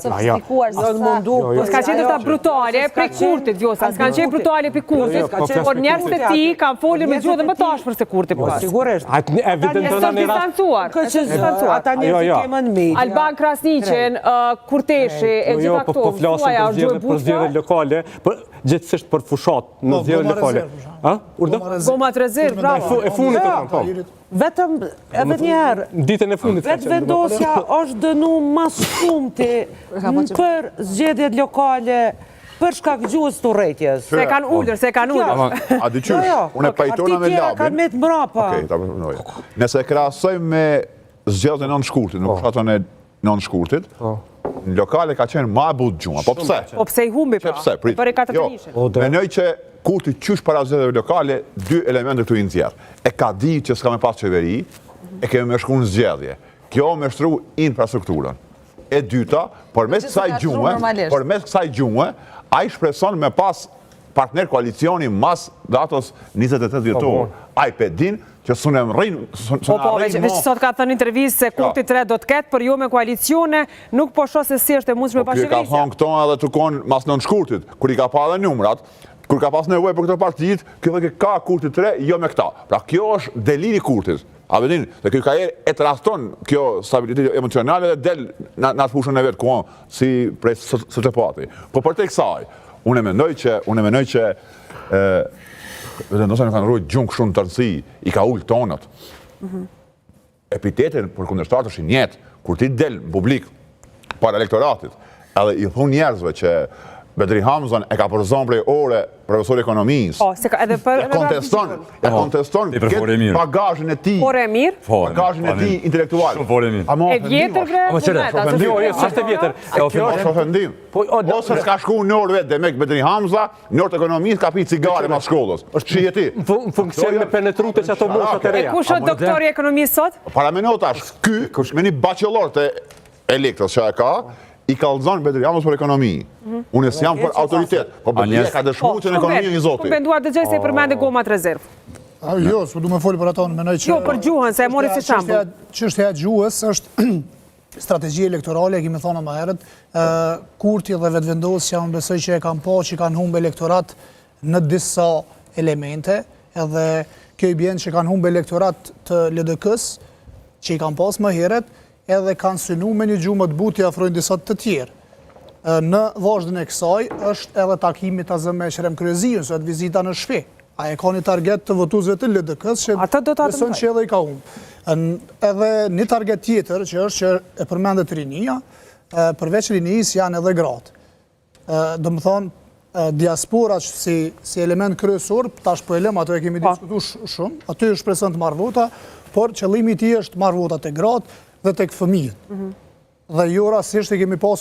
sofistikuar. S'ka qenë ta brutale, prej kurtit, Vjosa, s'ka qenë brutale për kurtit, por njerëzit e ti kanë folur me gjuhë dhe më tashpër se kurti pas. Sigurisht. Ata njerëzit kemë në media. Alban Krasniqin, Kurteshi, e gjitha këto, po flasëm për zgjedhjet lokale, gjithësisht për fushat në zgjedhjet lokale. Gomat rezerv, bravo. E funit të kanë, Vetëm edhe njëherë, ditën e fundit. vetë vendosja është dënu mas shumëti për zgjedhjet lokale për shkak gjuhës të urrëties. Se kanë ullër. A dy qysh, unë e pajtona me labin. Kanë me të mrapa. Nëse krahasojmë me zgjedhjet e nënshkurtit, nuk shkaton e nënshkurtit, në lokale ka qenë ma e butë gjuma. Po pse? Po pse i humbi pra? Për e katërnishin. Menoj që kurti qysh para zgjedhjeve lokale, dy elemente këtu i nxjerr. E ka di që s'ka me pas qeveri, e kemi me shku në zgjedhje. Kjo me shtru infrastrukturën. E dyta, përmes kësaj gjume, a i shpreson me pas partner koalicioni mas datës 28 vjetor. A i pedin që sunë rrinë... Po, veç sot ka thënë intervjistë se kurti 3 do të ketë, për jo me koalicione, nuk po shoh se si është e mundshme pa qeverisja. Kjo ka thonë këto edhe të konë mas nënshkurtit, kur i ka pa dhe numrat, kur ka pas nevojë për këto partit, kjo dhe ka kurti 3, jo me këta. Pra kjo është deliri kurtit. A vedin, dhe kjo ka e traston kjo stabilitet emocionale dhe del në atë fushën e vetë kuon, si prej së të pati. Po për të kësaj, unë e menoj që ndoshta nuk kanë rrujt gjungë shumë të rëndësi, i ka ullë tonët. Epitetin për kundërshtar është i njetë, kur ti del në publik para elektoratit, edhe i thunë njerëzve që Bedri Hamzon e ka përzon prej ore profesor ekonomisë. E konteston këtë bagazhin e ti. Bagazhin e ti intelektual. E vjetër bre? Ashtë e vjetër. Kjo është ofendim. Ose s'ka shku në orë vetë, demek Bedri Hamza, në orë të ekonomisë ka pi cigare mas shkollës. është që jeti. Në funksion me penetrute që ato moshat e reja. E kush është doktori ekonomisë sot? Para me notash, ky me një bachelor të elektrës që e ka, i kalzon Bedri Hamza për ekonomi. Unë s'jam për autoritet, po Bedri ka dëshmu që në ekonomi një zoti. Po benduar dëgjoj se i përmende gomat rezerv. Jo, s'u du me foli për ato, menoj që... Jo, për gjuhën, se e mori si shambull. Çështja e gjuhës është strategji elektorale, kemi thonë më herët, kurti dhe vetëvendosja unë besoj që e kanë po që kanë humbë elektorat në disa elemente, edhe kjo i bjen që kanë humbë elektorat të LDK-s, që i kanë pas më herët, edhe kanë synu me një gjumë të buti afrojnë disat të tjerë. Në vazhdën e kësaj është edhe takimi të azëm me Shrem Kryezijën, së edhe vizita në shpi. A e ka një target të votuzve të LDK-s që beson që edhe i ka humbë. Edhe një target tjetër që është që e përmendet rinia, përveç rinijës janë edhe gratë. Do më thonë, diaspora si element kryesor, tash po elem, ato e kemi diskutu shumë, aty është shpresën të marrë vota, por qëllimi ti është marrë vota të gratë, dhe tek fëmijët. Dhe jo rastisht e kemi pasur